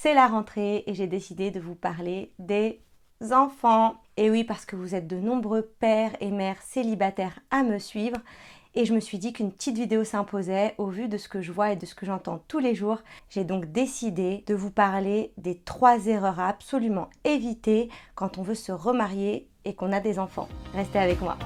C'est la rentrée et j'ai décidé de vous parler des enfants. Et oui, parce que vous êtes de nombreux pères et mères célibataires à me suivre. Et je me suis dit qu'une petite vidéo s'imposait au vu de ce que je vois et de ce que j'entends tous les jours. J'ai donc décidé de vous parler des 3 erreurs à absolument éviter quand on veut se remarier et qu'on a des enfants. Restez avec moi.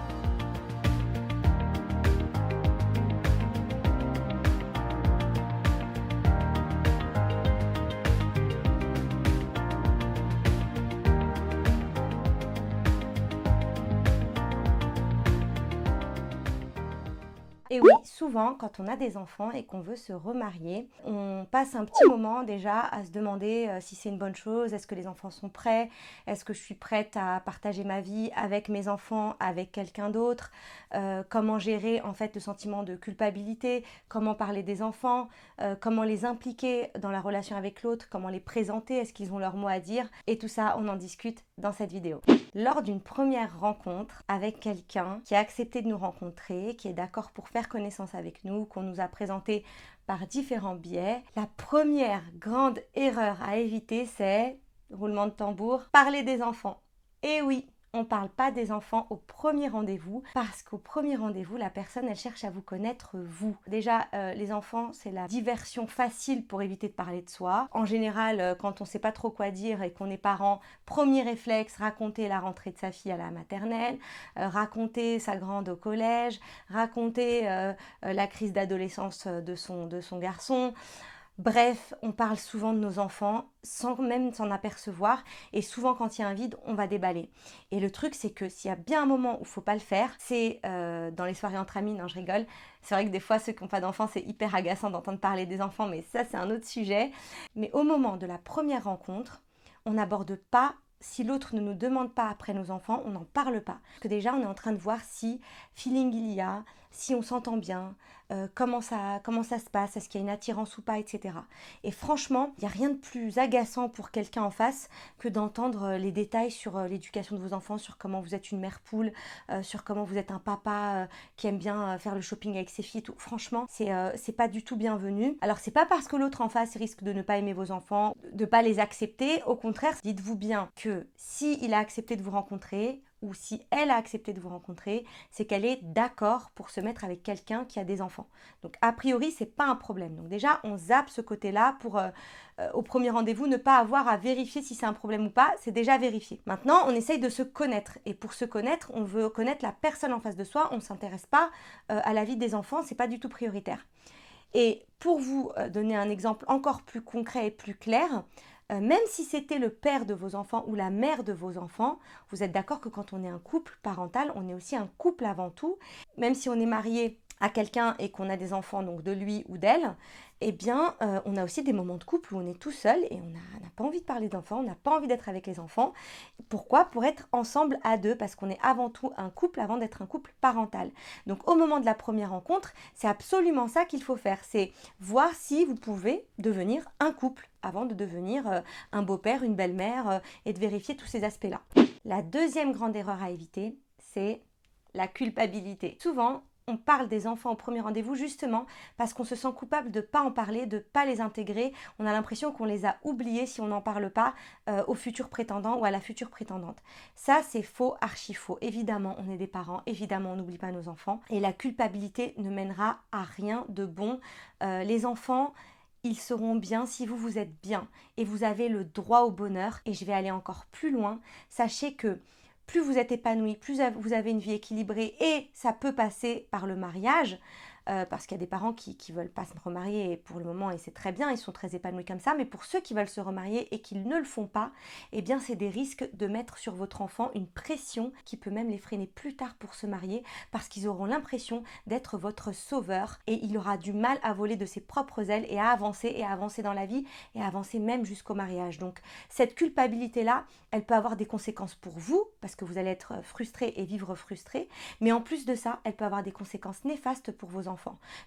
Et oui, souvent, quand on a des enfants et qu'on veut se remarier, on passe un petit moment déjà à se demander si c'est une bonne chose, est-ce que les enfants sont prêts, est-ce que je suis prête à partager ma vie avec mes enfants, avec quelqu'un d'autre, comment gérer en fait le sentiment de culpabilité, comment parler des enfants, comment les impliquer dans la relation avec l'autre, comment les présenter, est-ce qu'ils ont leur mot à dire, et tout ça, on en discute dans cette vidéo. Lors d'une première rencontre avec quelqu'un qui a accepté de nous rencontrer, qui est d'accord pour faire connaissance avec nous, qu'on nous a présenté par différents biais, la première grande erreur à éviter, c'est, roulement de tambour, parler des enfants. Et oui, on ne parle pas des enfants au premier rendez-vous parce qu'au premier rendez-vous, la personne, elle cherche à vous connaître vous. Déjà, les enfants, c'est la diversion facile pour éviter de parler de soi. En général, quand on ne sait pas trop quoi dire et qu'on est parent, premier réflexe, raconter la rentrée de sa fille à la maternelle, raconter sa grande au collège, raconter la crise d'adolescence de son garçon. Bref, on parle souvent de nos enfants sans même s'en apercevoir et souvent quand il y a un vide, on va déballer. Et le truc, c'est que s'il y a bien un moment où il ne faut pas le faire, c'est dans les soirées entre amis, non je rigole. C'est vrai que des fois, ceux qui n'ont pas d'enfants, c'est hyper agaçant d'entendre parler des enfants, mais ça c'est un autre sujet. Mais au moment de la première rencontre, on n'aborde pas, si l'autre ne nous demande pas après nos enfants, on n'en parle pas. Parce que déjà, on est en train de voir si feeling il y a, si on s'entend bien, comment ça se passe, est-ce qu'il y a une attirance ou pas, etc. Et franchement, il n'y a rien de plus agaçant pour quelqu'un en face que d'entendre les détails sur l'éducation de vos enfants, sur comment vous êtes une mère poule, sur comment vous êtes un papa qui aime bien faire le shopping avec ses filles et tout. Franchement, c'est pas du tout bienvenu. Alors, c'est pas parce que l'autre en face risque de ne pas aimer vos enfants, de ne pas les accepter. Au contraire, dites-vous bien que si il a accepté de vous rencontrer, ou si elle a accepté de vous rencontrer, c'est qu'elle est d'accord pour se mettre avec quelqu'un qui a des enfants. Donc a priori, c'est pas un problème. Donc déjà, on zappe ce côté-là pour au premier rendez-vous ne pas avoir à vérifier si c'est un problème ou pas, c'est déjà vérifié. Maintenant, on essaye de se connaître et pour se connaître, on veut connaître la personne en face de soi, on ne s'intéresse pas à la vie des enfants, c'est pas du tout prioritaire. Et pour vous donner un exemple encore plus concret et plus clair, même si c'était le père de vos enfants ou la mère de vos enfants, vous êtes d'accord que quand on est un couple parental, on est aussi un couple avant tout. Même si on est marié à quelqu'un et qu'on a des enfants, donc de lui ou d'elle, eh bien, on a aussi des moments de couple où on est tout seul et on n'a pas envie de parler d'enfants, on n'a pas envie d'être avec les enfants. Pourquoi? Pour être ensemble à deux, parce qu'on est avant tout un couple avant d'être un couple parental. Donc, au moment de la première rencontre, c'est absolument ça qu'il faut faire, c'est voir si vous pouvez devenir un couple avant de devenir un beau-père, une belle-mère et de vérifier tous ces aspects-là. La deuxième grande erreur à éviter, c'est la culpabilité. Souvent, on parle des enfants au premier rendez-vous justement parce qu'on se sent coupable de ne pas en parler, de ne pas les intégrer. On a l'impression qu'on les a oubliés si on n'en parle pas au futur prétendant ou à la future prétendante. Ça, c'est faux, archi faux. Évidemment, on est des parents, évidemment, on n'oublie pas nos enfants. Et la culpabilité ne mènera à rien de bon. Les enfants, ils seront bien si vous, vous êtes bien. Et vous avez le droit au bonheur. Et je vais aller encore plus loin. Sachez que plus vous êtes épanoui, plus vous avez une vie équilibrée et ça peut passer par le mariage, parce qu'il y a des parents qui ne veulent pas se remarier pour le moment et c'est très bien, ils sont très épanouis comme ça, mais pour ceux qui veulent se remarier et qui ne le font pas, eh bien c'est des risques de mettre sur votre enfant une pression qui peut même les freiner plus tard pour se marier parce qu'ils auront l'impression d'être votre sauveur et il aura du mal à voler de ses propres ailes et à avancer dans la vie et à avancer même jusqu'au mariage. Donc cette culpabilité-là, elle peut avoir des conséquences pour vous parce que vous allez être frustré et vivre frustré, mais en plus de ça, elle peut avoir des conséquences néfastes pour vos enfants.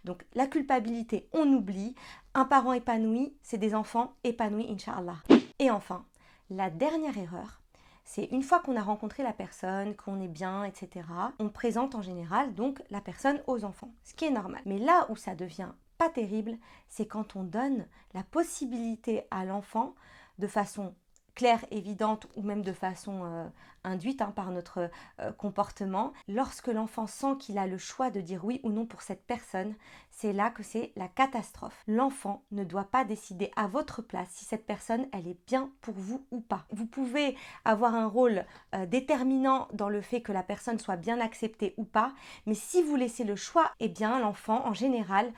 Donc la culpabilité, on oublie. Un parent épanoui, c'est des enfants épanouis, Inch'Allah. Et enfin, la dernière erreur, c'est une fois qu'on a rencontré la personne, qu'on est bien, etc., on présente en général donc la personne aux enfants, ce qui est normal. Mais là où ça devient pas terrible, c'est quand on donne la possibilité à l'enfant de façon claire, évidente ou même de façon induite par notre comportement. Lorsque l'enfant sent qu'il a le choix de dire oui ou non pour cette personne, c'est là que c'est la catastrophe. L'enfant ne doit pas décider à votre place si cette personne, elle est bien pour vous ou pas. Vous pouvez avoir un rôle déterminant dans le fait que la personne soit bien acceptée ou pas, mais si vous laissez le choix, eh bien l'enfant, en général,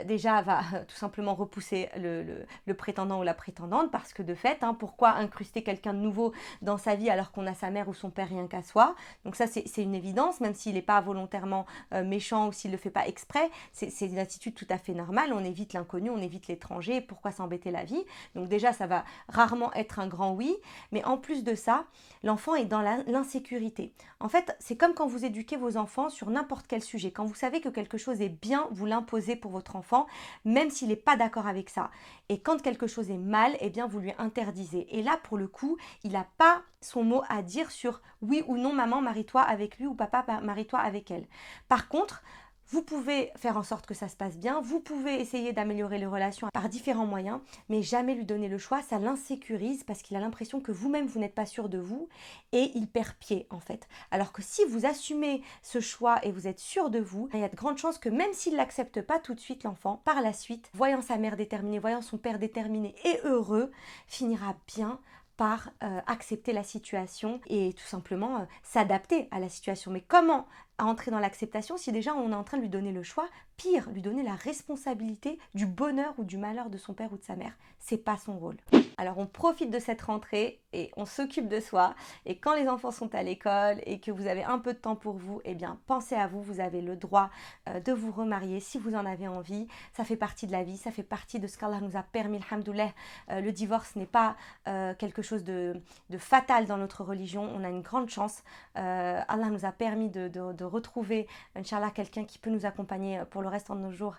déjà va tout simplement repousser le prétendant ou la prétendante, parce que de fait, pourquoi incruster quelqu'un de nouveau dans sa vie alors qu'on a sa mère ou son père rien qu'à soi? Donc ça, c'est une évidence, même s'il n'est pas volontairement méchant ou s'il ne le fait pas exprès, c'est une attitude tout à fait normale. On évite l'inconnu, on évite l'étranger, pourquoi s'embêter la vie? Donc déjà, ça va rarement être un grand oui, mais en plus de ça, l'enfant est dans l'insécurité. En fait, c'est comme quand vous éduquez vos enfants sur n'importe quel sujet. Quand vous savez que quelque chose est bien, vous l'imposez pour votre enfant, même s'il n'est pas d'accord avec ça. Et quand quelque chose est mal, eh bien vous lui interdisez. Et là, pour le coup, il n'a pas son mot à dire sur oui ou non, maman, marie-toi avec lui, ou papa, marie-toi avec elle. Par contre, vous pouvez faire en sorte que ça se passe bien, vous pouvez essayer d'améliorer les relations par différents moyens, mais jamais lui donner le choix, ça l'insécurise parce qu'il a l'impression que vous-même, vous n'êtes pas sûr de vous et il perd pied en fait. Alors que si vous assumez ce choix et vous êtes sûr de vous, il y a de grandes chances que même s'il ne l'accepte pas tout de suite, l'enfant, par la suite, voyant sa mère déterminée, voyant son père déterminé et heureux, finira bien par accepter la situation et tout simplement s'adapter à la situation. Mais comment entrer dans l'acceptation si déjà on est en train de lui donner le choix, pire, lui donner la responsabilité du bonheur ou du malheur de son père ou de sa mère? C'est pas son rôle. Alors on profite de cette rentrée et on s'occupe de soi. Et quand les enfants sont à l'école et que vous avez un peu de temps pour vous, eh bien pensez à vous, vous avez le droit de vous remarier si vous en avez envie. Ça fait partie de la vie, ça fait partie de ce qu'Allah nous a permis, alhamdoulilah. Le divorce n'est pas quelque chose de fatal dans notre religion. On a une grande chance. Allah nous a permis de retrouver, Inch'Allah, quelqu'un qui peut nous accompagner pour le restant de nos jours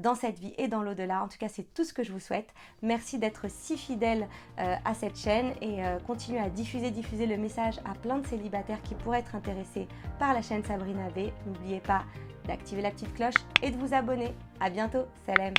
dans cette vie et dans l'au-delà. En tout cas, c'est tout ce que je vous souhaite. Merci d'être si fidèles à cette chaîne et continuez à diffuser le message à plein de célibataires qui pourraient être intéressés par la chaîne Sabrina B. N'oubliez pas d'activer la petite cloche et de vous abonner. À bientôt. Salam.